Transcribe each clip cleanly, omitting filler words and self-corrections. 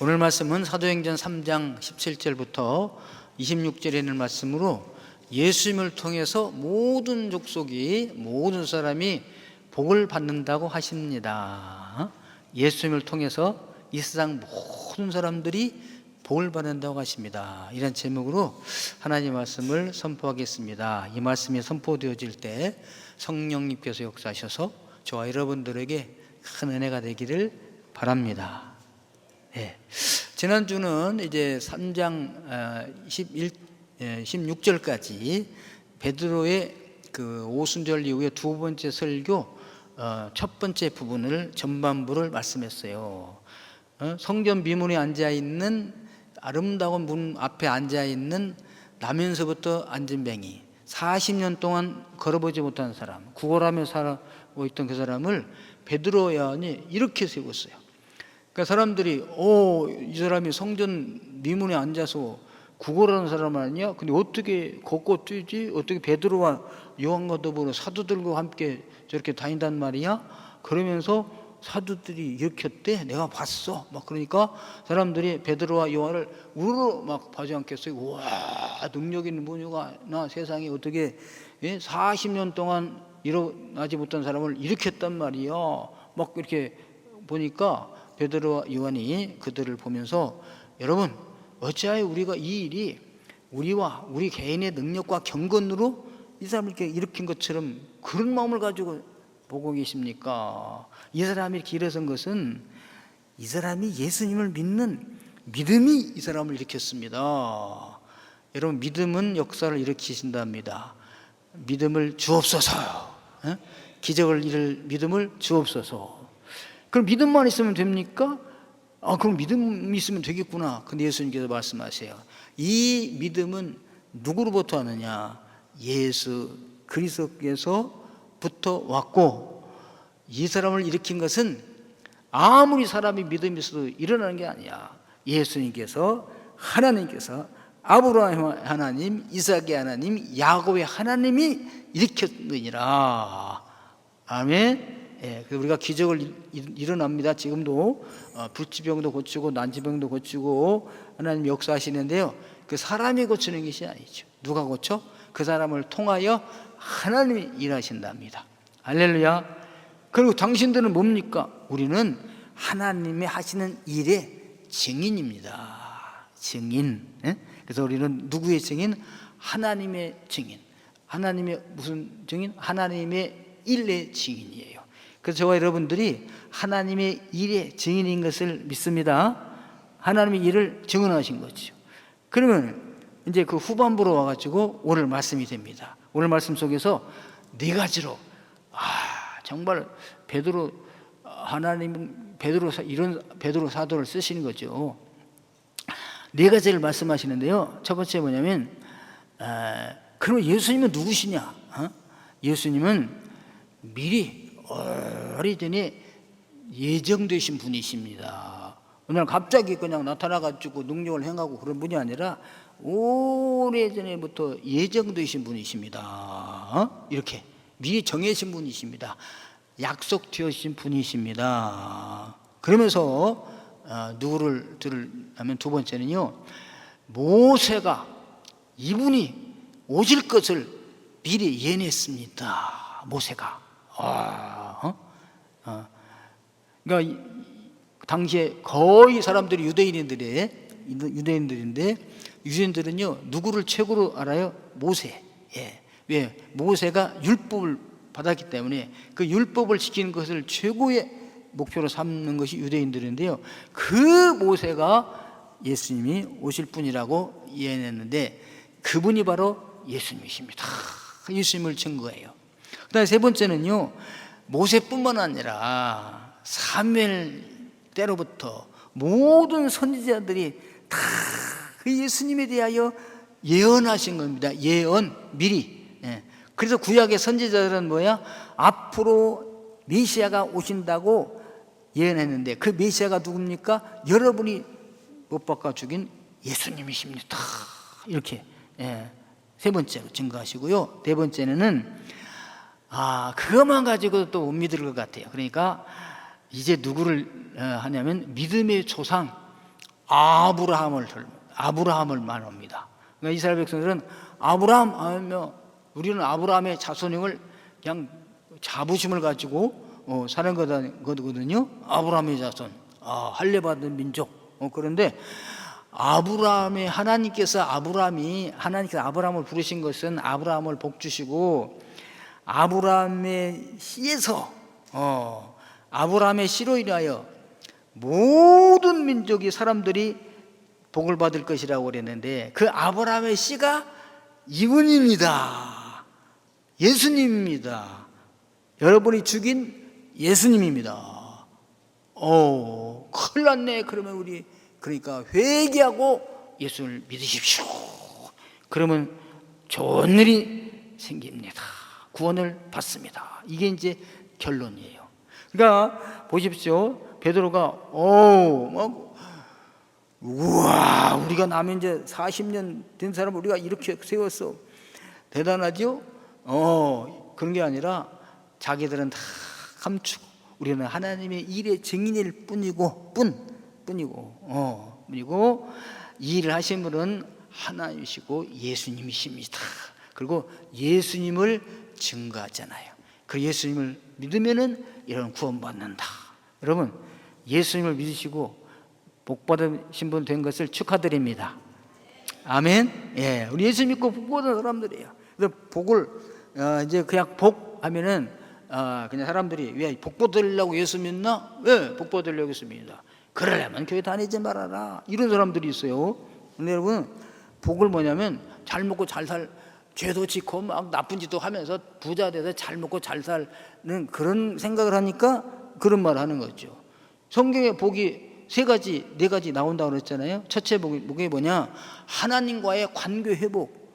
오늘 말씀은 사도행전 3장 17절부터 26절에 있는 말씀으로 예수님을 통해서 모든 족속이, 모든 사람이 복을 받는다고 하십니다. 예수님을 통해서 이 세상 모든 사람들이 복을 받는다고 하십니다. 이런 제목으로 하나님의 말씀을 선포하겠습니다. 이 말씀이 선포되어질 때 성령님께서 역사하셔서 저와 여러분들에게 큰 은혜가 되기를 바랍니다. 네. 지난주는 이제 3장 16절까지 베드로의 그 오순절 이후에 두 번째 설교 첫 번째 부분을 전반부를 말씀했어요. 성전 미문에 앉아있는, 아름다운 문 앞에 앉아있는 나면서부터 앉은 뱅이, 40년 동안 걸어보지 못한 사람, 구걸하며 살고 있던 그 사람을 베드로 요한이 이렇게 세웠어요. 그러니까 사람들이 이 사람이 성전 미문에 앉아서 구걸하는 사람 아니야? 근데 어떻게 걷고 뛰지? 어떻게 베드로와 요한과 더불어 사도들과 함께 저렇게 다닌단 말이야? 그러면서 사도들이 일으켰대. 내가 봤어. 막 그러니까 사람들이 베드로와 요한을 우르르 막 봐지 않겠어요? 와, 능력 있는 분이가 나 세상에 어떻게 40년 동안 일어나지 못한 사람을 일으켰단 말이야. 막 이렇게 보니까 베드로와 요한이 그들을 보면서, 여러분, 어찌하여 우리가 이 일이 우리와 우리 개인의 능력과 경건으로 이 사람을 이렇게 일으킨 것처럼 그런 마음을 가지고 보고 계십니까? 이 사람이 이렇게 일어선 것은 이 사람이 예수님을 믿는 믿음이 이 사람을 일으켰습니다. 여러분, 믿음은 역사를 일으키신답니다. 믿음을 주옵소서. 기적을 이룰 믿음을 주옵소서. 그럼 믿음만 있으면 됩니까? 그럼 믿음이 있으면 되겠구나. 근데 예수님께서 말씀하세요. 이 믿음은 누구로부터 하느냐? 예수 그리스도께서부터 왔고, 이 사람을 일으킨 것은 아무리 사람이 믿음이 있어도 일어나는 게 아니야. 예수님께서, 하나님께서, 아브라함 하나님, 이삭의 하나님, 야곱의 하나님이 일으켰느니라. 아멘. 우리가 기적을 일어납니다. 지금도 불치병도 고치고 난치병도 고치고 하나님 역사하시는데요, 그 사람이 고치는 것이 아니죠. 누가 고쳐? 그 사람을 통하여 하나님이 일하신답니다. 할렐루야. 그리고 당신들은 뭡니까? 우리는 하나님이 하시는 일의 증인입니다. 증인. 그래서 우리는 누구의 증인? 하나님의 증인. 하나님의 무슨 증인? 하나님의 일의 증인이에요. 그래서 저와 여러분들이 하나님의 일의 증인인 것을 믿습니다. 하나님의 일을 증언하신 거죠. 그러면 이제 그 후반부로 와가지고 오늘 말씀이 됩니다. 오늘 말씀 속에서 네 가지로, 정말 베드로, 하나님 이런 베드로 사도를 쓰시는 거죠. 네 가지를 말씀하시는데요. 첫 번째 뭐냐면, 그럼 예수님은 누구시냐? 예수님은 미리 오래전에 예정되신 분이십니다. 오늘 갑자기 그냥 나타나가지고 능력을 행하고 그런 분이 아니라 오래전에부터 예정되신 분이십니다. 이렇게 미리 정해진 분이십니다. 약속되어진 분이십니다. 그러면서 누구를 들으면, 두 번째는요, 모세가 이분이 오실 것을 미리 예언했습니다. 모세가. 그러니까 당시에 거의 사람들이 유대인들인데 유대인들은요, 누구를 최고로 알아요? 모세. 왜? 모세가 율법을 받았기 때문에 그 율법을 지키는 것을 최고의 목표로 삼는 것이 유대인들인데요, 그 모세가 예수님이 오실 분이라고 예언했는데 그분이 바로 예수님이십니다. 예수님을 증거해요. 그다음에 세 번째는요, 모세뿐만 아니라 사무엘 때로부터 모든 선지자들이 다 그 예수님에 대하여 예언하신 겁니다. 예언, 미리. 그래서 구약의 선지자들은 뭐야? 앞으로 메시아가 오신다고 예언했는데 그 메시아가 누굽니까? 여러분이 못 박아 죽인 예수님이십니다. 이렇게 세 번째로 증거하시고요. 네 번째는 그것만 가지고 또 못 믿을 것 같아요. 그러니까 이제 누구를 하냐면 믿음의 조상 아브라함을 말합니다. 그러니까 이스라엘 백성들은 아브라함 하면 우리는 아브라함의 자손임을 그냥 자부심을 가지고 사는 거거든요. 아브라함의 자손, 할례받은 민족. 그런데 하나님께서 아브라함을 부르신 것은 아브라함을 복 주시고 아브라함의 씨에서 아브라함의 씨로 인하여 모든 민족이 사람들이 복을 받을 것이라고 그랬는데 그 아브라함의 씨가 이분입니다. 예수님입니다. 여러분이 죽인 예수님입니다. 큰일 났네. 그러면 그러니까 회개하고 예수를 믿으십시오. 그러면 좋은 일이 생깁니다. 구원을 받습니다. 이게 이제 결론이에요. 그러니까 보십시오. 베드로가 우와, 우리가 남은 이제 40년 된 사람 우리가 이렇게 세웠어. 대단하죠? 그런 게 아니라 자기들은 다 감추고 우리는 하나님의 일의 증인일 뿐이고 이 일을 하신 분은 하나님이시고 예수님이십니다. 그리고 예수님을 증거하잖아요. 그 예수님을 믿으면은 이런 구원받는다. 여러분, 예수님을 믿으시고 복 받으신 분 된 것을 축하드립니다. 아멘. 예, 우리 예수 믿고 복 받은 사람들이에요. 그래서 복을 이제 그냥 복 하면은 그냥 사람들이 왜 복 받으려고 예수 믿나? 왜 복 받으려고 예수 믿나? 그러려면 교회 다니지 말아라. 이런 사람들이 있어요. 근데 여러분, 복을 뭐냐면 잘 먹고 잘 살, 죄도 짓고 막 나쁜 짓도 하면서 부자 돼서 잘 먹고 잘 사는 그런 생각을 하니까 그런 말을 하는 거죠. 성경에 복이 네 가지 나온다고 그랬잖아요. 첫째 복이 뭐냐? 하나님과의 관계 회복.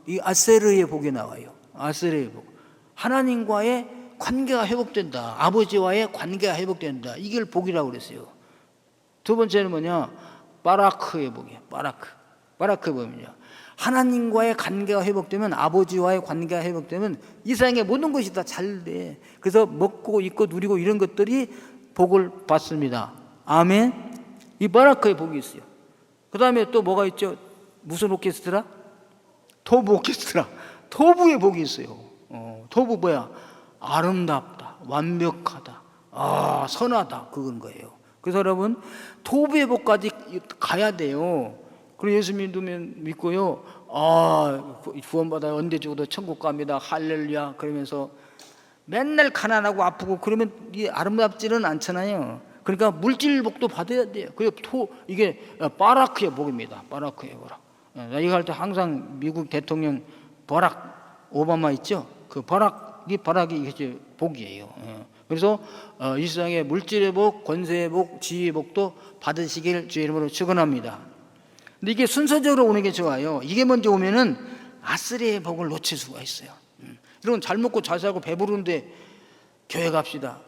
이 아세르의 복이 나와요. 아세르의 복. 하나님과의 관계가 회복된다. 아버지와의 관계가 회복된다. 이게 복이라고 그랬어요. 두 번째는 뭐냐? 바라크의 복이에요. 바라크의 복이냐? 하나님과의 관계가 회복되면, 아버지와의 관계가 회복되면 이 세상의 모든 것이 다 잘 돼. 그래서 먹고 입고 누리고 이런 것들이 복을 받습니다. 아멘. 이 바라크의 복이 있어요. 그 다음에 또 뭐가 있죠? 무슨 오케스트라? 토부 오케스트라. 토부의 복이 있어요. 토부 뭐야? 아름답다, 완벽하다, 선하다, 그건 거예요. 그래서 여러분, 토부의 복까지 가야 돼요. 그리고 예수 믿고요, 구원받아요. 언제 죽어도 천국 갑니다. 할렐루야. 그러면서 맨날 가난하고 아프고 그러면 이게 아름답지는 않잖아요. 그러니까 물질 복도 받아야 돼요. 이게 바라크의 복입니다. 바라크의 복. 이거 할 때 항상 미국 대통령 버락 오바마 있죠? 그 바락이 이게 복이에요. 그래서 이 세상의 물질의 복, 권세의 복, 지위의 복도 받으시길 주의 이름으로 축원합니다. 근데 이게 순서적으로 오는 게 좋아요. 이게 먼저 오면은 아스레의 복을 놓칠 수가 있어요. 여러분, 잘 먹고 잘 살고 배부른데 교회 갑시다.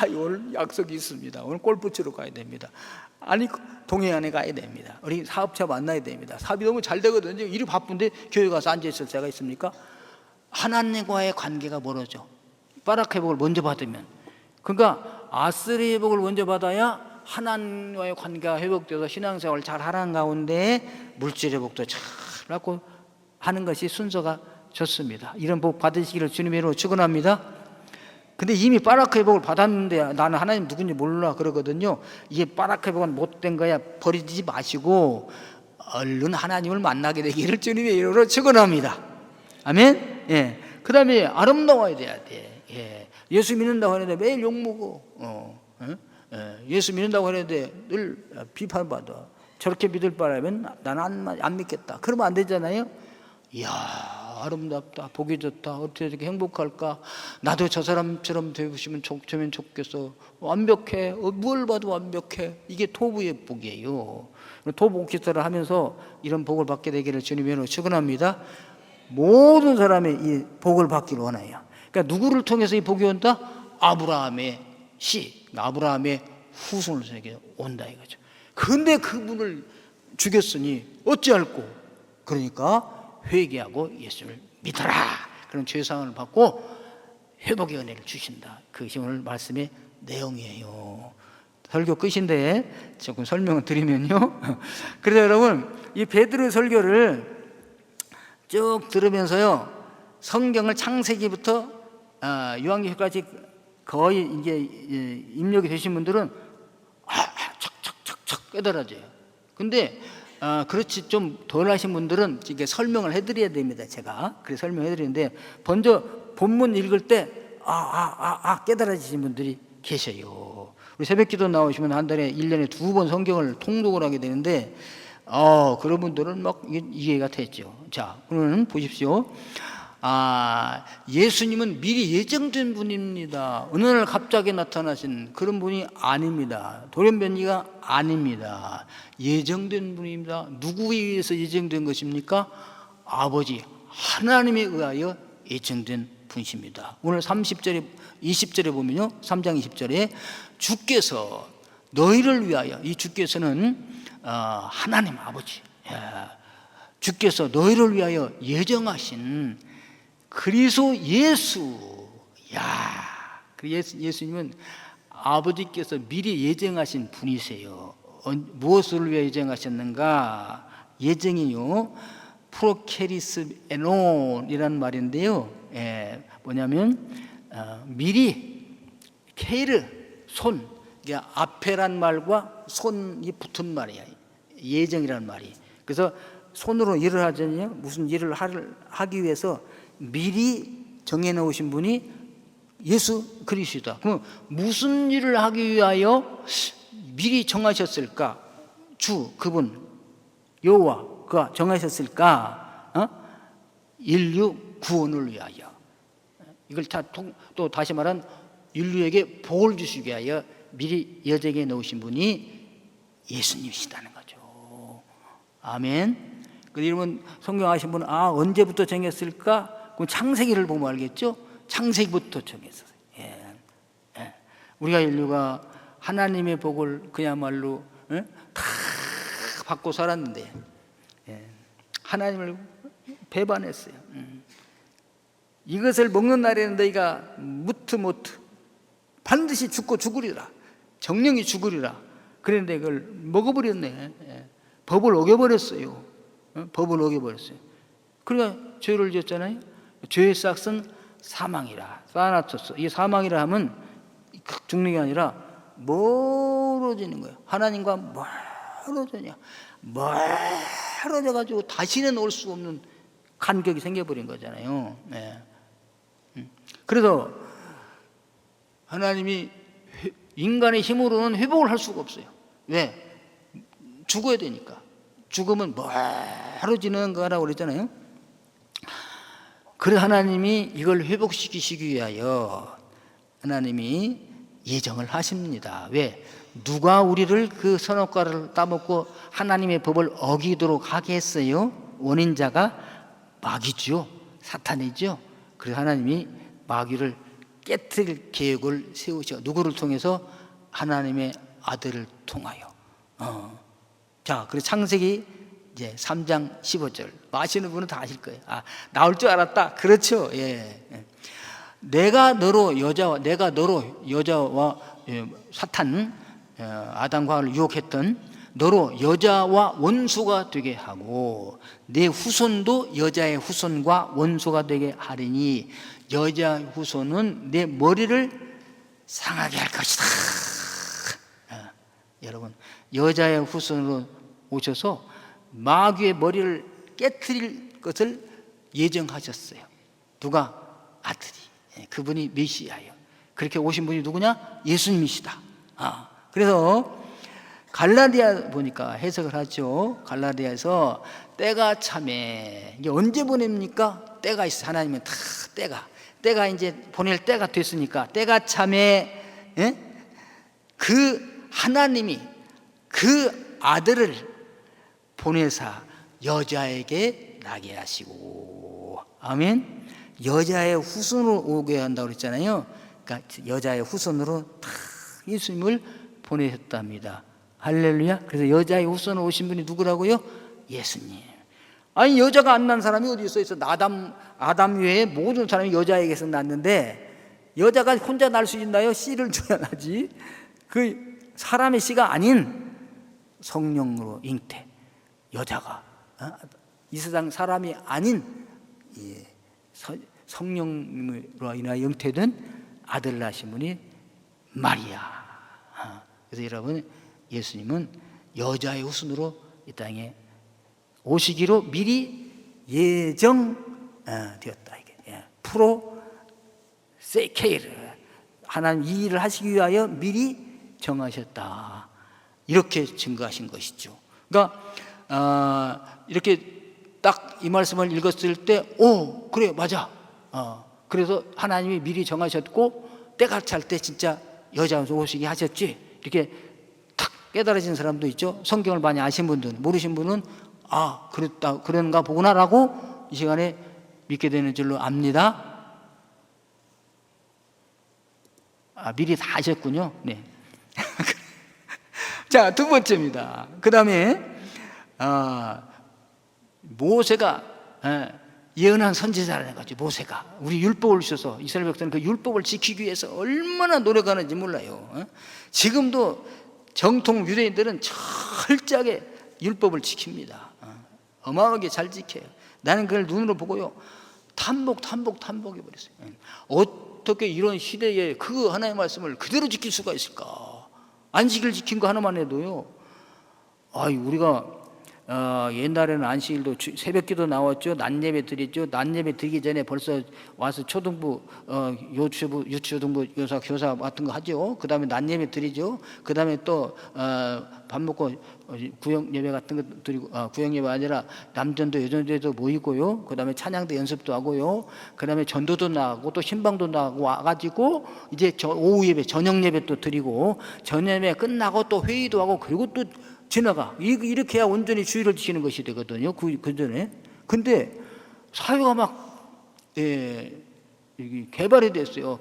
오늘 약속이 있습니다. 오늘 골프 치러 가야 됩니다. 아니, 동해안에 가야 됩니다. 우리 사업자 만나야 됩니다. 사업이 너무 잘 되거든요. 일이 바쁜데 교회 가서 앉아있을 때가 있습니까? 하나님과의 관계가 멀어져. 바라크의 복을 먼저 받으면. 그러니까 아스레의 복을 먼저 받아야 하나님과의 관계가 회복돼서 신앙생활을 잘 하는 가운데 물질의 복도 잘 받고 하는 것이 순서가 좋습니다. 이런 복 받으시기를 주님의 이름으로 축원합니다. 근데 이미 바라크의 복을 받았는데 나는 하나님 누군지 몰라 그러거든요. 이게 바라크의 복은 못된 거야. 버리지 마시고 얼른 하나님을 만나게 되기를 주님의 이름으로 축원합니다. 아멘. 예. 그 다음에 아름다워야 돼야 돼. 예. 예수 믿는다고 하는데 매일 욕먹어. 예수 믿는다고 하는데 늘 비판받아. 저렇게 믿을 바라면 나는 안 믿겠다. 그러면 안 되잖아요. 이야, 아름답다, 보기 좋다, 어떻게 이렇게 행복할까? 나도 저 사람처럼 되시면 좋겠어. 완벽해. 뭘 봐도 완벽해. 이게 토부의 복이에요. 토부 오케스트라를 하면서 이런 복을 받게 되기를 주님의 이름으로 축원합니다. 모든 사람이 이 복을 받기를 원해요. 그러니까 누구를 통해서 이 복이 온다? 아브라함의 씨, 아브라함의 후손을 통해 온다 이거죠. 근데 그분을 죽였으니 어찌할꼬? 그러니까 회개하고 예수를 믿어라. 그런 죄사함을 받고 회복의 은혜를 주신다. 그것이 오늘 말씀의 내용이에요. 설교 끝인데 조금 설명을 드리면요. 그래서 여러분, 이 베드로 설교를 쭉 들으면서요, 성경을 창세기부터 요한계시까지 거의 이제 입력이 되신 분들은 척척척척 깨달아져요. 근데 그렇지 좀 덜 하신 분들은 이게 설명을 해드려야 됩니다. 제가 그래서 설명해드리는데, 먼저 본문 읽을 때 깨달아지신 분들이 계셔요. 우리 새벽기도 나오시면 한 달에 1년에 2번 성경을 통독을 하게 되는데, 그런 분들은 막 이해가 됐죠. 자, 그러면 보십시오. 예수님은 미리 예정된 분입니다. 어느 날 갑자기 나타나신 그런 분이 아닙니다. 돌연변이가 아닙니다. 예정된 분입니다. 누구에 의해서 예정된 것입니까? 아버지 하나님에 의하여 예정된 분이십니다. 오늘 30절에 20절에 보면요, 3장 20절에 주께서 너희를 위하여, 이 주께서는 하나님 아버지, 주께서 너희를 위하여 예정하신 그리스도 예수. 예수님은 아버지께서 미리 예정하신 분이세요. 무엇을 위해 예정하셨는가? 예정이요, 프로케리스 에논이라는 말인데요, 뭐냐면 미리, 케르 손, 앞에란 말과 손이 붙은 말이야. 예정이라는 말이. 그래서 손으로 일을 하잖아요. 무슨 일을 하기 위해서 미리 정해놓으신 분이 예수 그리스도다. 그럼 무슨 일을 하기 위하여 미리 정하셨을까? 주, 그분, 여호와, 그가 정하셨을까? 인류 구원을 위하여. 이걸 또 다시 말한 인류에게 복을 주시기 위하여 미리 예정해 놓으신 분이 예수님이시다는 거죠. 아멘. 그러면 성경 아시는 분은 언제부터 정했을까? 그럼 창세기를 보면 알겠죠? 창세기부터 정했어요. 우리가 인류가 하나님의 복을 그야말로 다 받고 살았는데 하나님을 배반했어요. 이것을 먹는 날에는 너희가 무트 반드시 죽고 죽으리라. 정령이 죽으리라. 그런데 그걸 먹어버렸네. 법을 어겨버렸어요. 법을 어겨버렸어요. 그러니까 죄를 지었잖아요. 죄의 싹은 사망이라. 사나토스. 이 사망이라 하면 죽는 게 아니라 멀어지는 거예요. 하나님과 멀어져가지고 다시는 올 수 없는 간격이 생겨버린 거잖아요. 그래서 하나님이 인간의 힘으로는 회복을 할 수가 없어요. 왜? 죽어야 되니까. 죽으면 멀어지는 거라고 그랬잖아요. 그래서 하나님이 이걸 회복시키시기 위하여 하나님이 예정을 하십니다. 왜? 누가 우리를 그 선악과를 따먹고 하나님의 법을 어기도록 하게 했어요? 원인자가 마귀죠. 사탄이죠. 그래서 하나님이 마귀를 깨트릴 계획을 세우셔. 누구를 통해서? 하나님의 아들을 통하여. 자, 그래서 창세기 이제 3장 15절. 아시는 분은 다 아실 거예요. 나올 줄 알았다. 그렇죠. 내가 너로 여자와 사탄, 아담과 하와를 유혹했던 너로 여자와 원수가 되게 하고 내 후손도 여자의 후손과 원수가 되게 하리니 여자의 후손은 내 머리를 상하게 할 것이다. 여러분, 여자의 후손으로 오셔서 마귀의 머리를 깨트릴 것을 예정하셨어요. 누가? 아들이. 그분이 메시아예요. 그렇게 오신 분이 누구냐? 예수님이시다. 그래서 갈라디아 보니까 해석을 하죠. 갈라디아에서 때가 참에, 이게 언제 보냅니까? 때가 있어. 하나님은 다 때가 이제 보낼 때가 됐으니까 때가 참에 그 하나님이 그 아들을 보내사 여자에게 나게 하시고, 아멘. 여자의 후손으로 오게 한다고 그랬잖아요. 그러니까 여자의 후손으로 다 예수님을 보내셨답니다. 할렐루야. 그래서 여자의 후손으로 오신 분이 누구라고요? 예수님. 아니, 여자가 안 난 사람이 어디 있어? 아담 외에 모든 사람이 여자에게서 났는데 여자가 혼자 날 수 있나요? 씨를 줘야 나지. 그 사람의 씨가 아닌 성령으로 잉태, 여자가 이 세상 사람이 아닌 성령으로 인하여 잉태된 아들 낳으신 분이 마리아. 그래서 여러분, 예수님은 여자의 후손으로 이 땅에 오시기로 미리 예정되었다. 이게 프로 세케이르, 하나님 이 일을 하시기 위하여 미리 정하셨다. 이렇게 증거하신 것이죠. 그러니까 이렇게 딱 이 말씀을 읽었을 때, 오, 그래, 맞아. 그래서 하나님이 미리 정하셨고 때가 찰 때 진짜 여자 오시게 하셨지. 이렇게 탁 깨달아진 사람도 있죠. 성경을 많이 아신 분들은, 모르신 분은 그랬다, 그런가 보구나라고 이 시간에 믿게 되는 줄로 압니다. 미리 다 하셨군요. 네. 자, 두 번째입니다. 그 다음에 모세가 예언한 선지자라는 거죠. 모세가 우리 율법을 주셔서 이스라엘 백성은 그 율법을 지키기 위해서 얼마나 노력하는지 몰라요. 지금도 정통 유대인들은 철저하게 율법을 지킵니다. 어마어마하게 잘 지켜요. 나는 그걸 눈으로 보고요, 탄복해버렸어요. 어떻게 이런 시대에 그 하나님의 말씀을 그대로 지킬 수가 있을까? 안식일 지킨 거 하나만 해도요, 우리가 옛날에는 안식일도 새벽기도 나왔죠. 낮예배 드렸죠. 낮예배 드리기 전에 벌써 와서 초등부, 유초등부 교사 같은 거 하죠. 그 다음에 낮예배 드리죠. 그 다음에 또 밥 먹고 구역예배 같은 거 드리고, 구역예배 아니라 남전도 여전도에도 모이고요. 그 다음에 찬양도 연습도 하고요. 그 다음에 전도도 나가고 또 신방도 나가고 와가지고 이제 오후 예배, 저녁 예배 또 드리고, 저녁 예배 끝나고 또 회의도 하고, 그리고 또 지나가. 이렇게 해야 온전히 주의를 지키는 것이 되거든요. 그 전에. 근데 사회가 막 개발이 됐어요.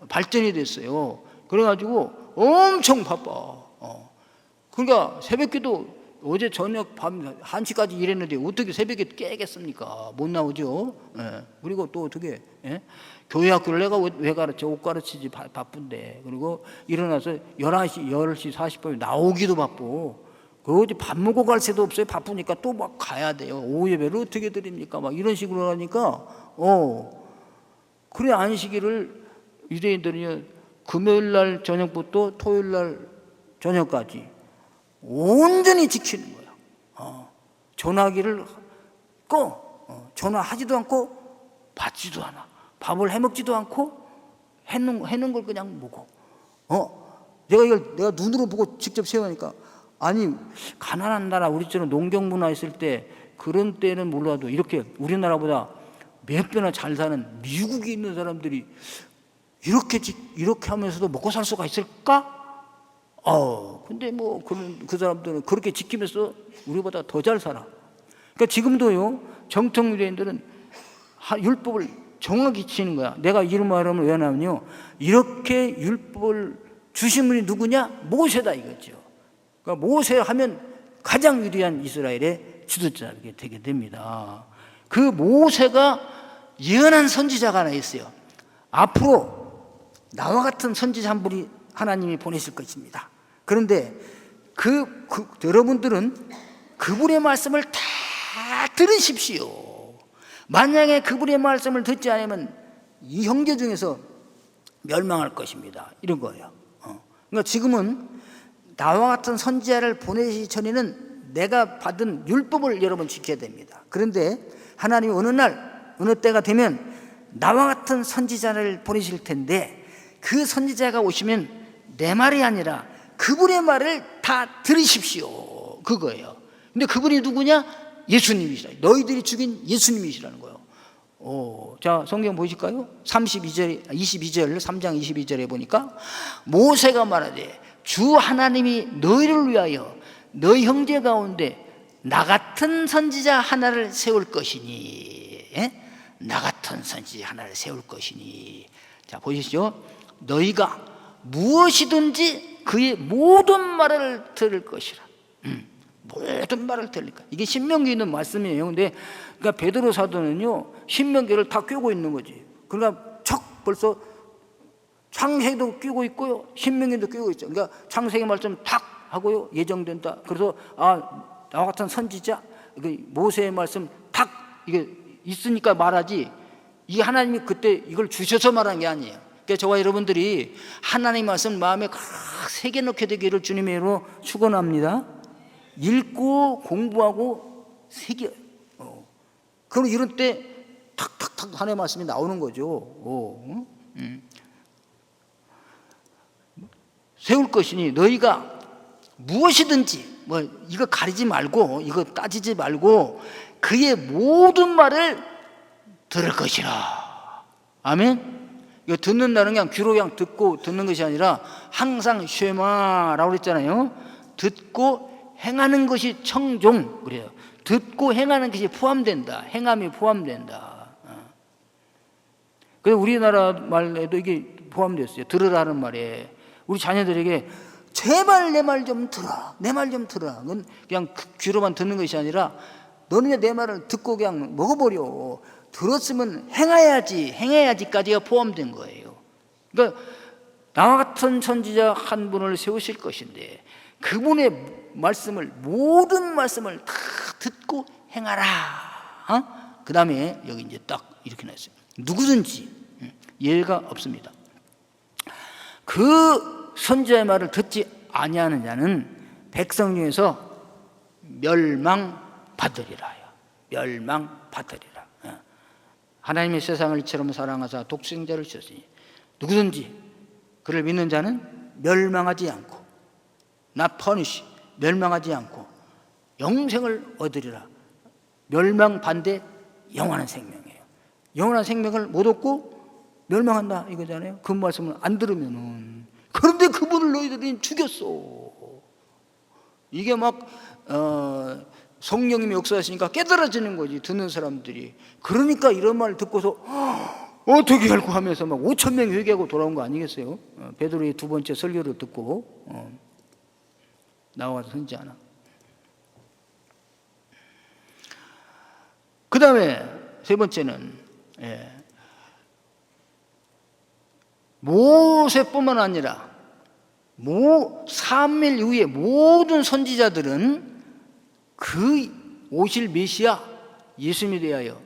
발전이 됐어요. 그래가지고 엄청 바빠. 그러니까 새벽기도 어제 저녁 밤 1시까지 일했는데 어떻게 새벽에 깨겠습니까? 못 나오죠. 그리고 또 어떻게 교회 학교를 내가 왜 가르쳐? 옷 가르치지, 바쁜데. 그리고 일어나서 10시 40분에 나오기도 바쁘고, 어디 밥 먹고 갈 새도 없어요. 바쁘니까 또 막 가야 돼요. 오후 예배를 어떻게 드립니까? 막 이런 식으로 하니까, 그래, 안식일을 유대인들이 금요일 날 저녁부터 토요일 날 저녁까지 온전히 지키는 거예요. 전화기를 전화하지도 않고 받지도 않아. 밥을 해먹지도 않고 해놓은 걸 그냥 먹어. 내가 눈으로 보고 직접 세우니까, 아니, 가난한 나라, 우리처럼 농경 문화 있을 때, 그런 때는 몰라도 이렇게 우리나라보다 몇 배나 잘 사는 미국에 있는 사람들이 이렇게 하면서도 먹고 살 수가 있을까? 근데 뭐 그 사람들은 그렇게 지키면서 우리보다 더 잘 살아. 그러니까 지금도요, 정통 유대인들은 율법을 정확히 지키는 거야. 내가 이런 말하면 왜 하냐면요, 이렇게 율법을 주신 분이 누구냐? 모세다 이거죠. 그러니까 모세 하면 가장 위대한 이스라엘의 지도자가 되게 됩니다. 그 모세가 예언한 선지자가 하나 있어요. 앞으로 나와 같은 선지자 한 분이 하나님이 보내실 것입니다. 그런데 여러분들은 그분의 말씀을 다 들으십시오. 만약에 그분의 말씀을 듣지 않으면 이 형제 중에서 멸망할 것입니다. 이런 거예요. 그러니까 지금은 나와 같은 선지자를 보내시기 전에는 내가 받은 율법을 여러분 지켜야 됩니다. 그런데 하나님이 어느 때가 되면 나와 같은 선지자를 보내실 텐데, 그 선지자가 오시면 내 말이 아니라 그분의 말을 다 들으십시오. 그거예요. 근데 그분이 누구냐? 예수님이시라. 너희들이 죽인 예수님이시라는 거예요. 자, 성경 보실까요? 22절, 3장 22절에 보니까 모세가 말하되 주 하나님이 너희를 위하여 너희 형제 가운데 나 같은 선지자 하나를 세울 것이니, 나 같은 선지자 하나를 세울 것이니. 자, 보시죠. 너희가 무엇이든지 그의 모든 말을 들을 것이라. 모든 말을 들으니까. 이게 신명기에 있는 말씀이에요. 근데 그러니까 베드로 사도는요, 신명기를 다 꿰고 있는 거지. 그러니까 벌써 창세기도 끼고 있고요, 신명기도 끼고 있죠. 그러니까 창세기 말씀 탁 하고요, 예정된다. 그래서 나와 같은 선지자, 모세의 말씀 탁 이게 있으니까 말하지, 이 하나님이 그때 이걸 주셔서 말한 게 아니에요. 그러니까 저와 여러분들이 하나님 말씀 마음에 새겨 넣게 되기를 주님의 이름으로 축원합니다. 읽고 공부하고 새겨. 그럼 이런 때 탁탁탁 하나님의 말씀이 나오는 거죠. 세울 것이니 너희가 무엇이든지 이거 가리지 말고 이거 따지지 말고 그의 모든 말을 들을 것이라. 아멘. 이거 듣는다는 게 그냥 귀로 그냥 듣고 듣는 것이 아니라 항상 쉐마라고 그랬잖아요. 듣고 행하는 것이 청종 그래요. 듣고 행하는 것이 포함된다. 행함이 포함된다. 그래서 우리나라 말에도 이게 포함됐어요. 들으라는 말에 우리 자녀들에게 제발 내 말 좀 들어, 내 말 좀 들어. 그냥 귀로만 듣는 것이 아니라 너는 내 말을 듣고 그냥 먹어버려. 들었으면 행해야지까지가 포함된 거예요. 그러니까 나와 같은 선지자 한 분을 세우실 것인데 그분의 말씀을, 모든 말씀을 다 듣고 행하라. 그 다음에 여기 이제 딱 이렇게 나왔어요. 누구든지 예외가 없습니다. 그 선지자의 말을 듣지 아니하는 자는 백성 중에서 멸망받으리라요. 멸망받으리라. 하나님의 세상을 이처럼 사랑하사 독생자를 주셨으니 누구든지 그를 믿는 자는 멸망하지 않고 not punish, 멸망하지 않고 영생을 얻으리라. 멸망 반대 영원한 생명이에요. 영원한 생명을 못 얻고 멸망한다 이거잖아요. 그 말씀을 안 들으면은. 그런데 그분을 너희들이 죽였어. 이게 막 성령님이 역사하시니까 깨달아지는 거지, 듣는 사람들이. 그러니까 이런 말 듣고서 어떻게 할고 하면서 막 5천 명이 회개하고 돌아온 거 아니겠어요? 베드로의 두 번째 설교를 듣고 나와서 선지하나. 그 다음에 세 번째는 모세뿐만 아니라 사무엘 이후에 모든 선지자들은 그 오실 메시아 예수님에 대하여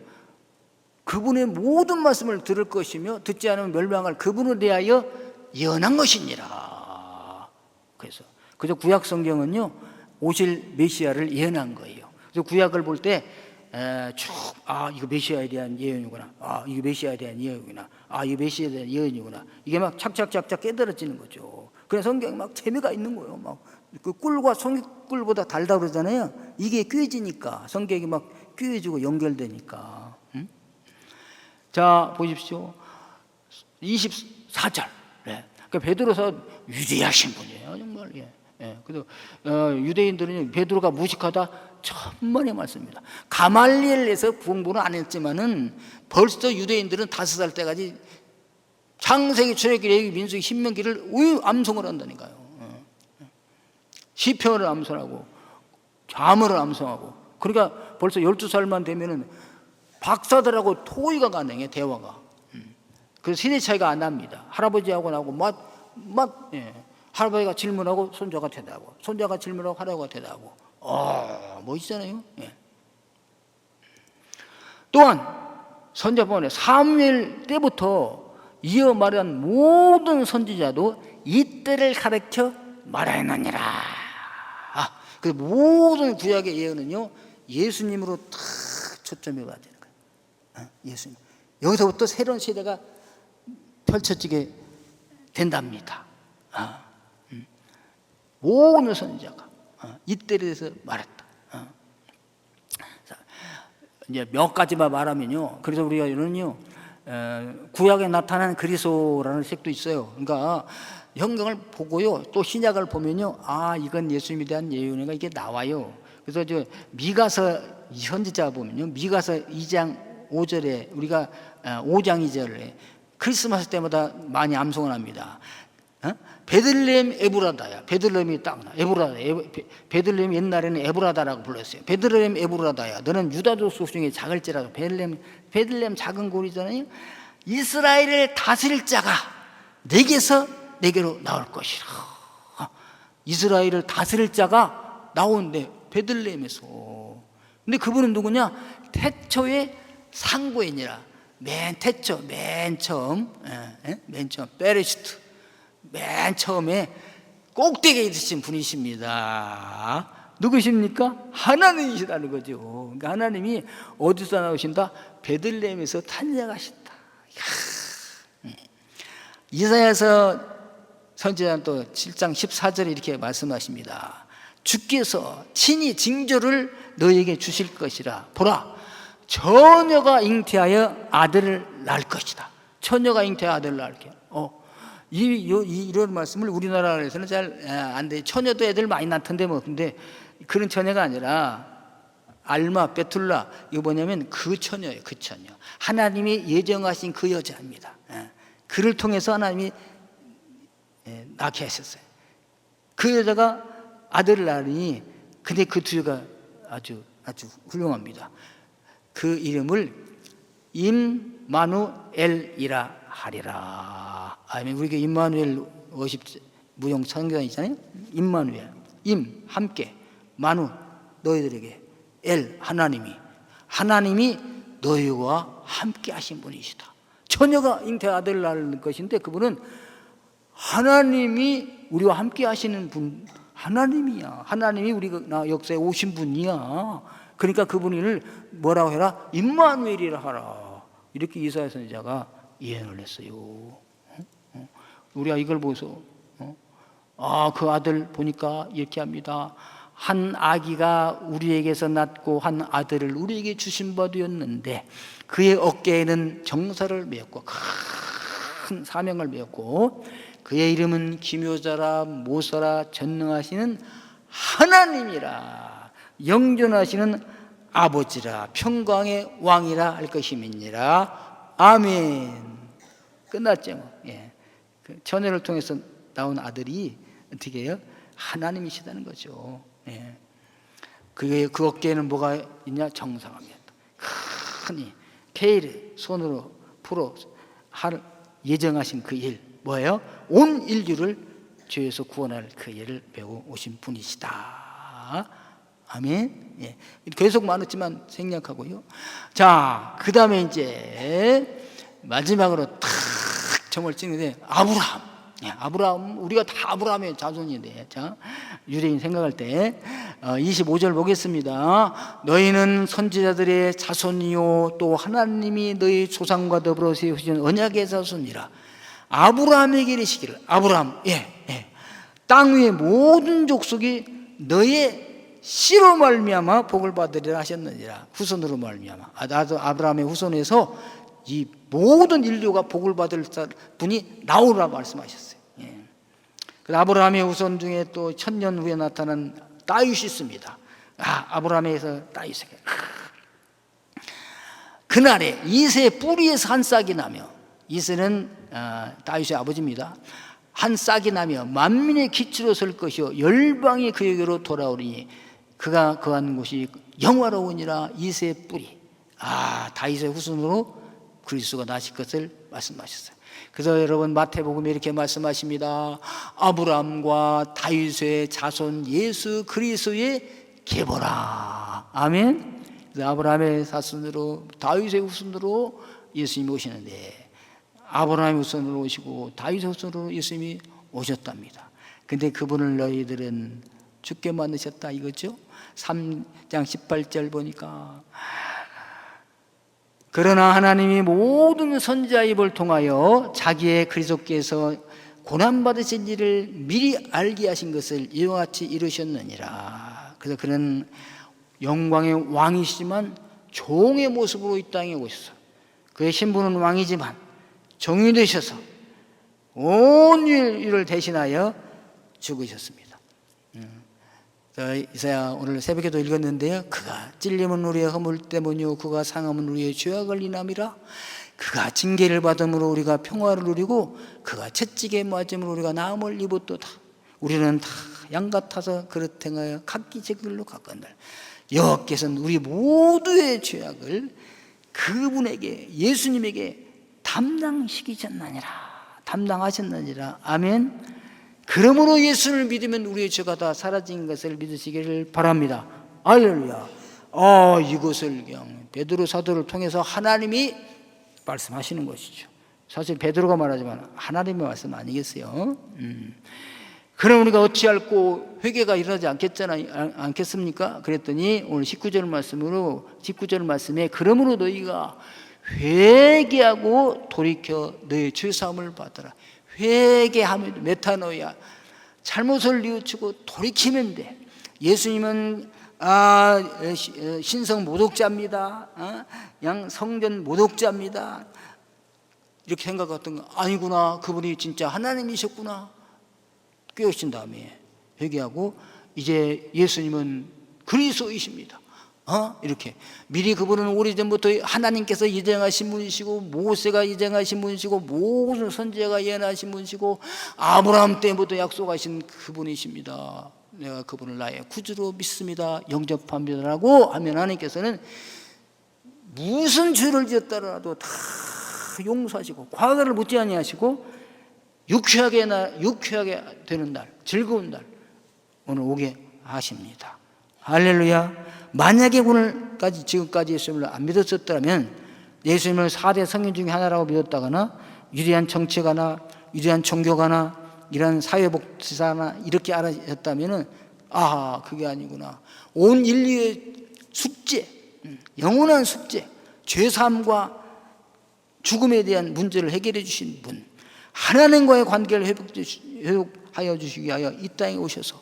그분의 모든 말씀을 들을 것이며 듣지 않으면 멸망할 그분에 대하여 예언한 것이니라. 그래서 구약 성경은요 오실 메시아를 예언한 거예요. 그래서 구약을 볼 때 이거 메시아에 대한 예언이구나. 이거 메시아에 대한 예언이구나. 이거 메시아에 대한 예언이구나. 이게 막 착착착착 깨달아지는 거죠. 그래서 성경이 막 재미가 있는 거예요. 막 그 꿀과 송이꿀보다 달다 그러잖아요. 이게 꿰지니까 성경이 막 꿰지고 연결되니까. 자 보십시오. 24절. 그러니까 베드로서 위대하신 분이에요, 정말. 그래서 유대인들은 베드로가 무식하다 천만의 말씀입니다. 가말리엘에서 공부는 안 했지만은 벌써 유대인들은 5살 때까지 창세기, 출애굽기, 레위기, 민수기, 신명기를 암송을 한다니까요. 시편을 암송하고 자문을 암송하고. 그러니까 벌써 12살만 되면은 박사들하고 토의가 가능해, 대화가. 그래서 세대 차이가 안 납니다. 할아버지하고 나하고 할아버지가 질문하고 손자가 대답하고, 손자가 질문하고 할아버지가 대답하고. 멋있잖아요. 또한 선지자본에 사무엘 때부터 이어 말한 모든 선지자도 이때를 가르쳐 말하였느니라. 그 모든 구약의 예언은요 예수님으로 다 초점이 가야 되는 거예요. 예수님. 여기서부터 새로운 시대가 펼쳐지게 된답니다. 모든 선지자가 이때에 대해서 말했다. 이제 몇 가지만 말하면요. 그래서 우리가 이런요 구약에 나타난 그리스도라는 책도 있어요. 그러니까 성경을 보고요, 또 신약을 보면요, 이건 예수님에 대한 예언이가 이게 나와요. 그래서 미가서 선지자 보면요, 미가서 2장 5절에 우리가 5장 2절에 크리스마스 때마다 많이 암송을 합니다. 베들레헴 에브라다야. 베들레헴이 딱 나. 에브라다. 베들레헴 옛날에는 에브라다라고 불렀어요. 베들레헴 에브라다야. 너는 유다 족속 중에 작을지라도. 베들레헴 작은 고리잖아요. 이스라엘을 다스릴 자가 내게서 내게로 나올 것이라. 이스라엘을 다스릴 자가 나오는데 베들레헴에서. 근데 그분은 누구냐? 태초의 상고인이라. 맨 태초, 맨 처음, 베레시트, 맨 처음에 꼭대기에 있으신 분이십니다. 누구십니까? 하나님이시라는 거죠. 그러니까 하나님이 어디서 나오신다? 베들레헴에서 탄생하신다. 이사야서 선지자는 또 7장 14절에 이렇게 말씀하십니다. 주께서 친히 징조를 너에게 주실 것이라. 보라, 처녀가 잉태하여 아들을 낳을 것이다. 처녀가 잉태하여 아들을 낳을 것이다. 이런 말씀을 우리나라에서는 잘 안 돼. 처녀도 애들 많이 낳던데 뭐. 근데 그런 처녀가 아니라 알마, 베툴라, 이거 뭐냐면 그 처녀예요. 그 처녀. 하나님이 예정하신 그 여자입니다. 그를 통해서 하나님이 낳게 하셨어요. 그 여자가 아들을 낳으니, 근데 그 두유가 아주 훌륭합니다. 그 이름을 임마누엘이라 하리라. 아멘. 우리가 임마누엘 워십 무용 성경 있잖아요. 임마누엘, 임 함께, 마누 너희들에게, 엘 하나님이 너희와 함께 하신 분이시다. 처녀가 잉태 아들을 낳을 것인데 그분은 하나님이 우리와 함께 하시는 분, 하나님이야. 하나님이 우리가 역사에 오신 분이야. 그러니까 그분을 뭐라고 해라? 임마누엘이라 하라. 이렇게 이사야 선지자가 예언을 했어요. 우리가 이걸 보소. 그 아들 보니까 이렇게 합니다. 한 아기가 우리에게서 낳고 한 아들을 우리에게 주신 바 되었는데 그의 어깨에는 정사를 메었고 큰 사명을 메었고 그의 이름은 기묘자라 모사라 전능하시는 하나님이라 영존하시는 아버지라 평강의 왕이라 할 것임이니라. 아멘. 끝났죠. 예. 그 처녀를 통해서 나온 아들이 어떻게 해요? 하나님이시다는 거죠. 예. 그 어깨에는 뭐가 있냐? 정사가 메었다. 크니 케이를 손으로 풀어 할 예정하신 그 일 뭐예요? 온 인류를 죄에서 구원할 그 일을 배워 오신 분이시다. 아멘. 예. 계속 많았지만 생략하고요. 자, 그 다음에 이제 마지막으로 탁 점을 찍는데 아브라함. 예, 아브라함, 우리가 다 아브라함의 자손인데, 자, 유대인 생각할 때 25절 보겠습니다. 너희는 선지자들의 자손이요 또 하나님이 너희 조상과 더불어 세우신 언약의 자손이라. 아브라함에게 이르시기를, 아브라함, 땅 위의 모든 족속이 너의 씨로 말미암아 복을 받으리라 하셨느니라. 후손으로 말미암아. 나도 아브라함의 후손에서 이 모든 인류가 복을 받을 분이 나오라 말씀하셨어요. 아브라함의 후손 중에 또 1000년 후에 나타난 다윗이 있습니다. 아브라함에서 다윗에게 그날에 이새의 뿌리에서 한 싹이 나며, 이새는 다윗의 아버지입니다. 한 싹이 나며 만민의 기초로 설 것이요 열방이 그에게로 돌아오리니 그가 거한 곳이 영화로우니라. 이새의 뿌리, 다윗의 후손으로 그리스도가 나실 것을 말씀하셨어요. 그래서 여러분 마태복음에 이렇게 말씀하십니다. 아브라함과 다윗의 자손 예수 그리스도의 계보라. 아멘. 그래서 아브라함의 자손으로 다윗의 후손으로 예수님이 오시는데, 아브라함의 후손으로 오시고 다윗의 후손으로 예수님이 오셨답니다. 근데 그분을 너희들은 죽게 만드셨다 이거죠. 3장 18절 보니까 그러나 하나님이 모든 선지자의 입을 통하여 자기의 그리스도께서 고난받으신 일을 미리 알게 하신 것을 이와 같이 이루셨느니라. 그래서 그는 영광의 왕이시지만 종의 모습으로 이 땅에 오셔서 그의 신분은 왕이지만 종이 되셔서 온 일을 대신하여 죽으셨습니다. 이사야 오늘 새벽에도 읽었는데요. 그가 찔림은 우리의 허물 때문이요 그가 상함은 우리의 죄악을 인함이라. 그가 징계를 받음으로 우리가 평화를 누리고 그가 채찍에 맞음으로 우리가 나음을 입었도다. 우리는 다 양같아서 그릇 행하여 각기 제 길로 가건들 여호와께서는 우리 모두의 죄악을 그분에게 예수님에게 담당시키셨느니라. 담당하셨느니라. 아멘. 그러므로 예수를 믿으면 우리의 죄가 다 사라진 것을 믿으시기를 바랍니다. 할렐루야. 이것을 그냥 베드로 사도를 통해서 하나님이 말씀하시는 것이죠. 사실 베드로가 말하지만 하나님의 말씀 아니겠어요? 그럼 우리가 어찌할꼬 회개가 일어나지 않겠습니까? 그랬더니 오늘 19절 말씀에 그러므로 너희가 회개하고 돌이켜 너희 죄사함을 받아라. 회개하면 메타노야, 잘못을 뉘우치고 돌이키면 돼. 예수님은 신성 모독자입니다. 성전 모독자입니다. 이렇게 생각했던 거 아니구나. 그분이 진짜 하나님이셨구나. 깨우친 다음에 회개하고 이제 예수님은 그리스도이십니다. 이렇게 미리 그분은 오래전부터 하나님께서 예정하신 분이시고 모세가 예정하신 분이시고 모든 선지자가 예언하신 분이시고 아브라함 때부터 약속하신 그분이십니다. 내가 그분을 나의 구주로 믿습니다. 영접합니다라고 하면 하나님께서는 무슨 죄를 지었더라도 다 용서하시고 과거를 묻지 아니하시고 유쾌하게 되는 날, 즐거운 날 오늘 오게 하십니다. 할렐루야. 만약에 오늘까지 지금까지 예수님을 안 믿었었다면, 예수님을 4대 성인 중에 하나라고 믿었다거나 유리한 정치가나 유리한 종교가나 이런 사회복지사나 이렇게 알아셨다면 그게 아니구나. 온 인류의 숙제, 영원한 숙제, 죄사함과 죽음에 대한 문제를 해결해 주신 분, 하나님과의 관계를 회복하여 주시기 위하여 이 땅에 오셔서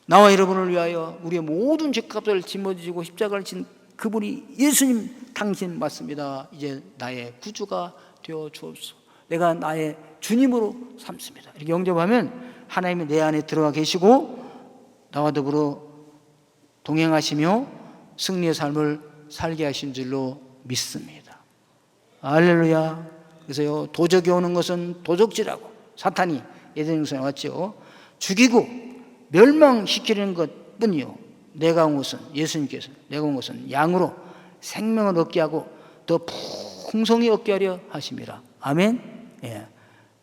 나와 여러분을 위하여 우리의 모든 죄값을 짊어지고 십자가를 진 그분이 예수님 당신 맞습니다. 이제 나의 구주가 되어 주옵소서. 내가 나의 주님으로 삼습니다. 이렇게 영접하면 하나님이 내 안에 들어가 계시고 나와 더불어 동행하시며 승리의 삶을 살게 하신 줄로 믿습니다. 할렐루야. 그래서요, 도적이 오는 것은 도적질하고 사탄이 예전에 왔죠. 죽이고 멸망시키는 것 뿐이요, 내가 온 것은 예수님께서 내가 온 것은 양으로 생명을 얻게 하고 더 풍성히 얻게 하려 하심이라. 아멘.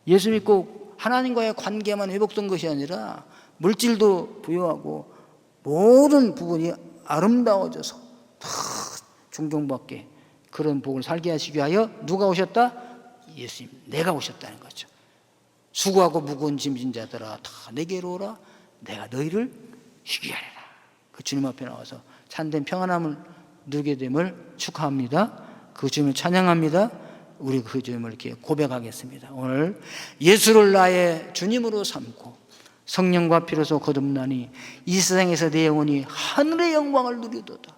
예수 믿고 하나님과의 관계만 회복된 것이 아니라 물질도 부여하고 모든 부분이 아름다워져서 다 존경받게 그런 복을 살게 하시기 위하여 누가 오셨다? 예수님, 내가 오셨다는 거죠. 수고하고 무거운 짐진 자들아 다 내게로 오라. 내가 너희를 쉬게 하리라. 그 주님 앞에 나와서 참된 평안함을 누리게 됨을 축하합니다. 그 주님을 찬양합니다. 우리 그 주님을 이렇게 고백하겠습니다. 오늘 예수를 나의 주님으로 삼고 성령과 피로서 거듭나니 이 세상에서 내 영혼이 하늘의 영광을 누리도다.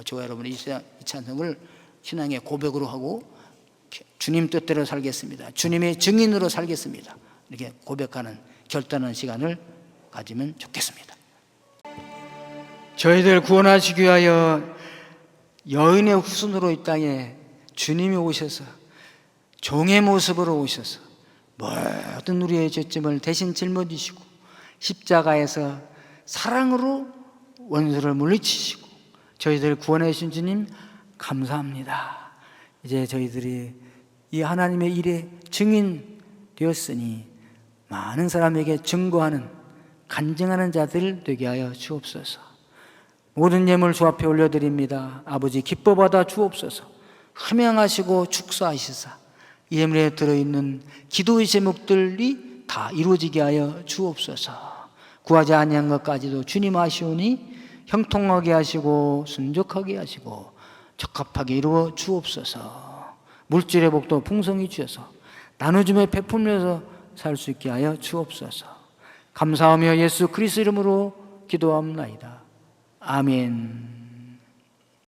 저와 여러분이 이 찬송을 신앙의 고백으로 하고 주님 뜻대로 살겠습니다. 주님의 증인으로 살겠습니다. 이렇게 고백하는 결단하는 시간을 가지면 좋겠습니다. 저희들 구원하시기 위하여 여인의 후손으로 이 땅에 주님이 오셔서 종의 모습으로 오셔서 모든 우리의 죄짐을 대신 짊어지시고 십자가에서 사랑으로 원수를 물리치시고 저희들 구원해 주신 주님 감사합니다. 이제 저희들이 이 하나님의 일에 증인 되었으니 많은 사람에게 증거하는 간증하는 자들 되게 하여 주옵소서. 모든 예물 주 앞에 올려드립니다. 아버지 기뻐 받아 주옵소서. 흠양하시고 축사하시사 이 예물에 들어있는 기도의 제목들이 다 이루어지게 하여 주옵소서. 구하지 아니한 것까지도 주님 아시오니 형통하게 하시고 순적하게 하시고 적합하게 이루어 주옵소서. 물질의 복도 풍성히 주셔서 나누심에 베풀면서 살 수 있게 하여 주옵소서. 감사하며 예수 그리스도 이름으로 기도합나이다. 아멘.